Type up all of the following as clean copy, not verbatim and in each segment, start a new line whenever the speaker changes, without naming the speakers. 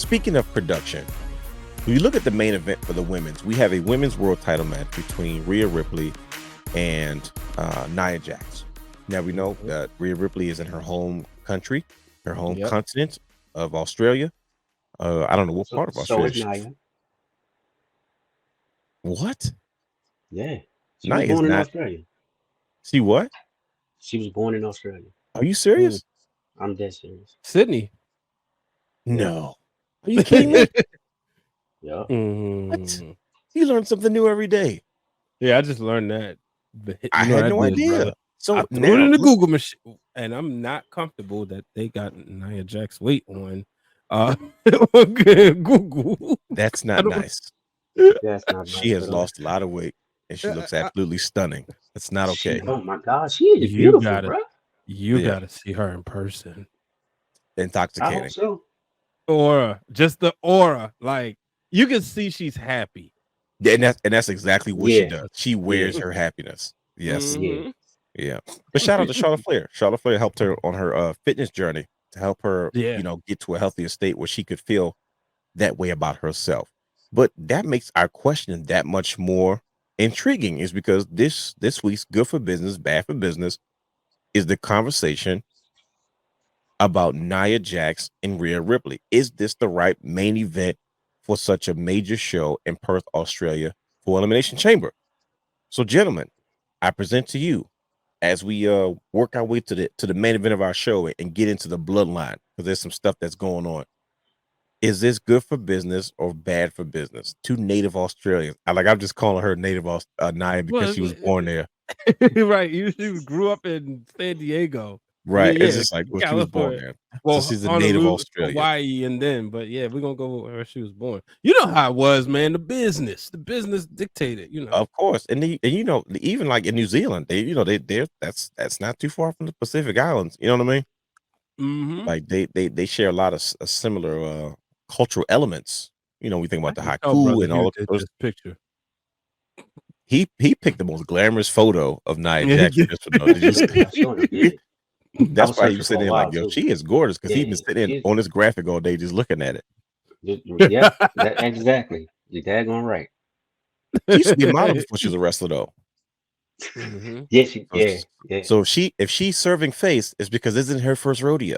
speaking of production, when you look at the main event for the women's, we have a women's world title match between Rhea Ripley and Nia Jax. Now we know that Rhea Ripley is in her home country, her home continent of Australia. I don't know what part of
So
Australia.
is Nia.
What?
Yeah. She was
Nia is
born in
not.
Australia.
See what?
She was born in Australia.
Are you serious?
I'm dead serious.
Sydney.
No. Are you kidding me?
Yeah.
What? You learn something new every day.
Yeah, I just learned that.
I had no idea.
Brother.
So
I threw it in the Google machine, and I'm not comfortable that they got Nia Jax weight on Google.
That's not nice.
That's not nice.
She has lost a lot of weight, and she looks absolutely stunning. That's not okay.
Oh my God, she is beautiful, bro.
You gotta see her in person.
Intoxicating.
I hope so.
Aura, just the aura, like you can see she's happy.
Yeah, and that's exactly what she does. She wears her happiness. Yes. Yeah. But shout out to Charlotte Flair. Charlotte Flair helped her on her fitness journey to help her, get to a healthier state where she could feel that way about herself. But that makes our question that much more intriguing, is because this week's Good for Business, Bad for Business is the conversation about Nia Jax and Rhea Ripley. Is this the right main event for such a major show in Perth, Australia for Elimination Chamber? So, gentlemen, I present to you, as we work our way to the main event of our show and get into the bloodline, because there's some stuff that's going on. Is this good for business or bad for business? Two native Australians. I'm just calling her native Nia because she was born there.
Right. She grew up in San Diego.
Right. It's just like, well, she was born there.
Well,
so she's a native Australian.
Hawaii, and then, but yeah, we're gonna go where she was born. You know how it was, man. The business dictated,
Of course. And even like in New Zealand, that's not too far from the Pacific Islands. You know what I mean? Like they share a lot of similar cultural elements. We think about the haiku and all of those.
Picture.
He picked the most glamorous photo of Nia Jax. That's why he was sitting there like, yo, she is gorgeous, because he's been sitting on this graphic all day just looking at it.
Yeah, exactly. You're daggone right.
She used to be a model before she was a wrestler, though.
Yeah.
So if she's serving face, it's because this isn't her first rodeo.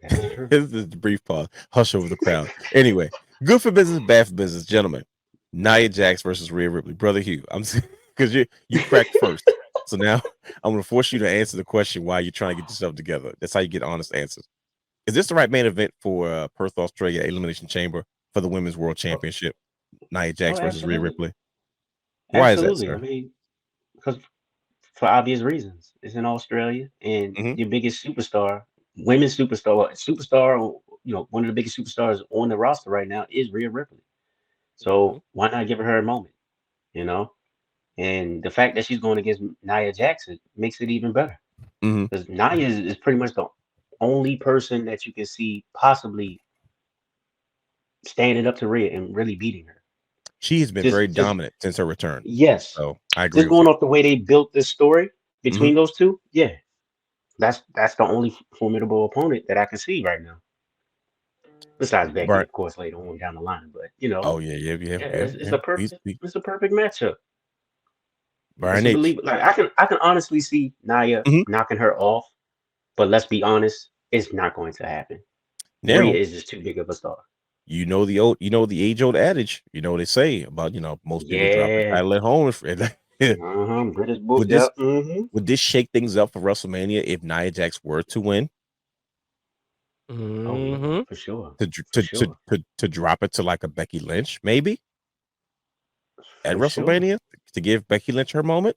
This is the brief pause. Hush over the crowd. Anyway, good for business, bad for business, gentlemen. Nia Jax versus Rhea Ripley. Brother Hugh, I'm because you cracked first. So now I'm going to force you to answer the question why you're trying to get yourself together. That's how you get honest answers. Is this the right main event for Perth, Australia Elimination Chamber for the Women's World Championship? Nia Jax versus Rhea Ripley. Why is that, sir?
I mean, because for obvious reasons. It's in Australia, and your biggest superstar, women's superstar, one of the biggest superstars on the roster right now is Rhea Ripley. So why not give her a moment? And the fact that she's going against Nia Jax makes it even better. Because Nia is pretty much the only person that you can see possibly standing up to Rhea and really beating her.
She has been very dominant since her return.
Yes.
So I agree.
Just going off the way they built this story between those two, that's the only formidable opponent that I can see right now. Besides Becky, of course, later on down the line. But
oh yeah.
It's a perfect matchup.
Brian
H. I can honestly see Nia knocking her off, but let's be honest, it's not going to happen. Rhea is just too big of a star.
The age-old adage. They say about most people drop the title at home.
British
would this shake things up for WrestleMania if Nia Jax were to win?
For sure.
To drop it to like a Becky Lynch, maybe at WrestleMania, to give Becky Lynch her moment.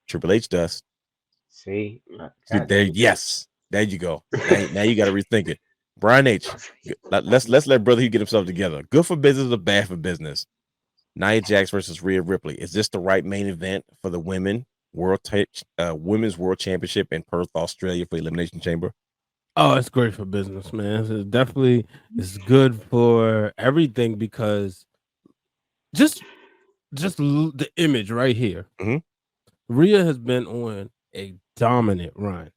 Triple H does.
See,
there you go. Now you got to rethink it. Brian H, let's let Brother Hugh get himself together. Good for business or bad for business? Nia Jax versus Rhea Ripley. Is this the right main event for the Women's World Championship in Perth, Australia for Elimination Chamber?
Oh, it's great for business, man. It's good for everything, because just the image right here. Rhea has been on a dominant run.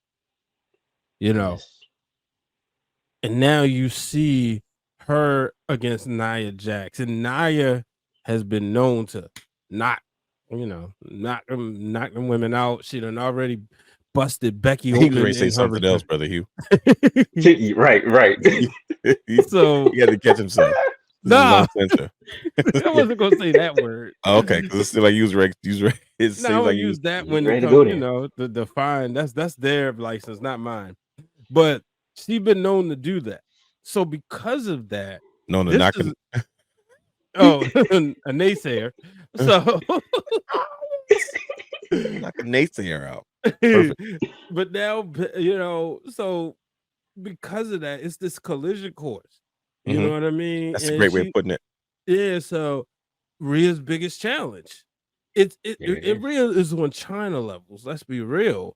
And now you see her against Nia Jax, and Nia has been known to knock them women out. She done already busted Becky
He was
open
ready to say
in her
something else, brother Hugh.
Right.
So
he had to catch himself.
Nah,
censor.
I wasn't gonna say that word.
Okay, because it's still like use ready. It seems
No, I'm
like
gonna use that
he's
when it
ready to go
comes,
there.
the fine. That's their license, not mine. But she's been known to do that. So because of that,
no,
this
not
is a naysayer. So
knock a naysayer out. Perfect.
But now, so because of that, it's this collision course. You know what I mean?
That's
and
a great way of putting it.
Yeah, so Rhea's biggest challenge. It Rhea is on China levels, let's be real.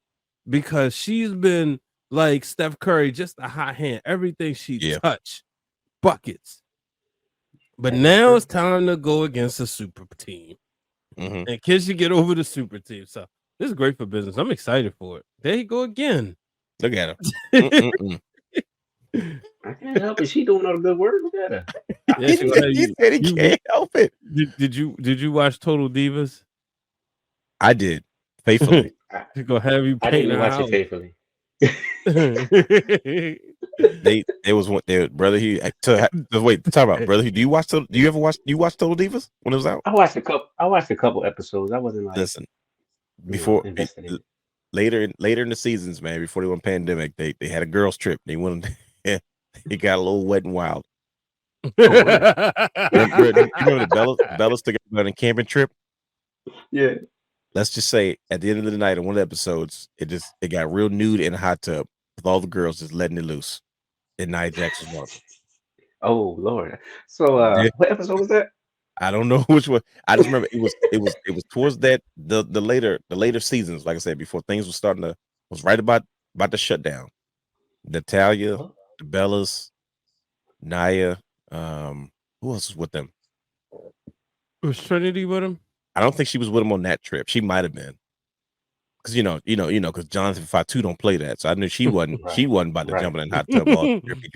Because she's been like Steph Curry, just a hot hand. Everything she touched, buckets. But now it's time to go against a super team. And can she get over the super team? So this is great for business. I'm excited for it. There you go again.
Look at her.
I can't help it. She doing all the good work. Look at her.
Yeah,
he said he can't help it.
Did you watch Total Divas?
I did faithfully.
She's gonna have you
I
paint
didn't
her
watch
house.
it faithfully.
They was one there, brother. Wait, talk about brother. Do you watch Total Divas when it was out?
I watched a couple episodes. I wasn't like
before
invested in it.
later in the seasons, man. Before they went pandemic, they had a girls trip. They went. It got a little wet and wild. Remember the Bellas took everybody on a camping trip?
Yeah.
Let's just say at the end of the night on one of the episodes, it got real nude in a hot tub with all the girls just letting it loose. And Nia Jax was one.
Oh Lord. So what episode was that?
I don't know which one. I just remember it was towards that the later seasons, like I said, before things were starting to was right about the shutdown. Natalya, the Bellas, Nia, who else was with them?
Was Trinity with him?
I don't think she was with him on that trip. She might have been. Because because Jonathan Fatu don't play that. So I knew she wasn't she wasn't about to jump in hot tub all drippy.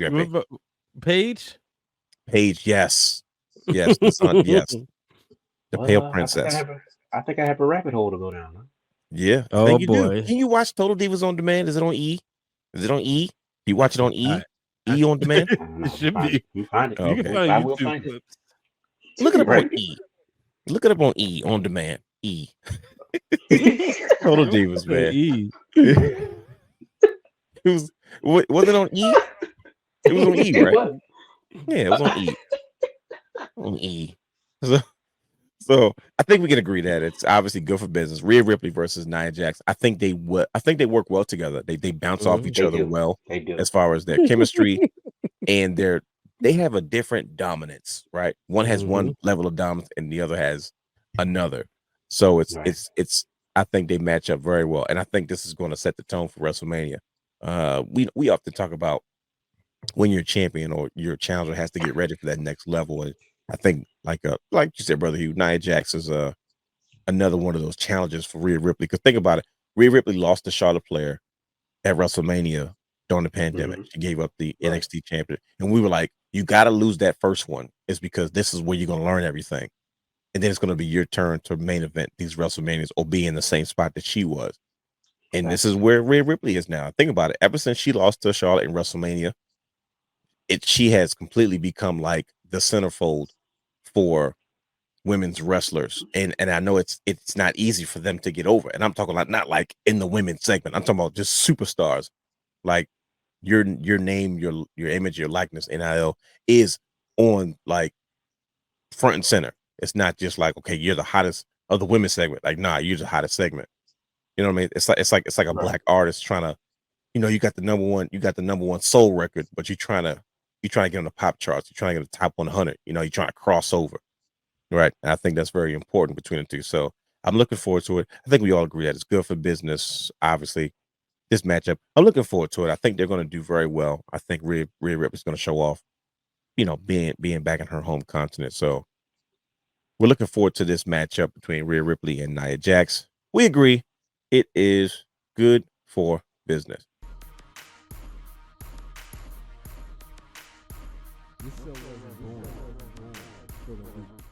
Paige,
yes. Yes, the son, yes. The pale princess.
I think I have a rabbit hole to go down. Huh?
Yeah.
Oh boy.
Can you watch Total Divas on demand? Is it on E? Is it on E? You watch it on E? E on demand?
It should be.
You find it.
Okay.
I will find it.
Look it up on E. Look it up on E on demand. E. Total Divas, man.
E.
Was it on E? It was on E, right? Yeah, it was on E. On E. So I think we can agree that it's obviously good for business. Rhea Ripley versus Nia Jax. I think they work well together. They bounce off each other well as far as their chemistry and they have a different dominance, right? One has one level of dominance and the other has another. So it's I think they match up very well. And I think this is going to set the tone for WrestleMania. We often talk about when you're a champion or your challenger has to get ready for that next level. And I think like you said, brother Hugh, Nia Jax is another one of those challenges for Rhea Ripley. Because think about it, Rhea Ripley lost to Charlotte Flair at WrestleMania during the pandemic. She gave up the NXT champion, and we were like, you got to lose that first one. It's because this is where you're going to learn everything, and then it's going to be your turn to main event these WrestleManias or be in the same spot that she was. And this is where Rhea Ripley is now. Think about it. Ever since she lost to Charlotte in WrestleMania, she has completely become like the centerfold for women's wrestlers. And I know it's not easy for them to get over. And I'm talking like not like in the women's segment. I'm talking about just superstars. Like your name, your image, your likeness, NIL is on like front and center. It's not just like, okay, you're the hottest of the women's segment. Like, nah, you're the hottest segment. You know what I mean? It's like a black artist trying to, you got the number one soul record, but you're trying to get on the pop charts. You're trying to get the top 100. You're trying to cross over. Right. And I think that's very important between the two. So I'm looking forward to it. I think we all agree that it's good for business. Obviously, this matchup, I'm looking forward to it. I think they're going to do very well. I think Rhea Ripley's going to show off, being back in her home continent. So we're looking forward to this matchup between Rhea Ripley and Nia Jax. We agree it is good for business.
This show wasn't born for the weak.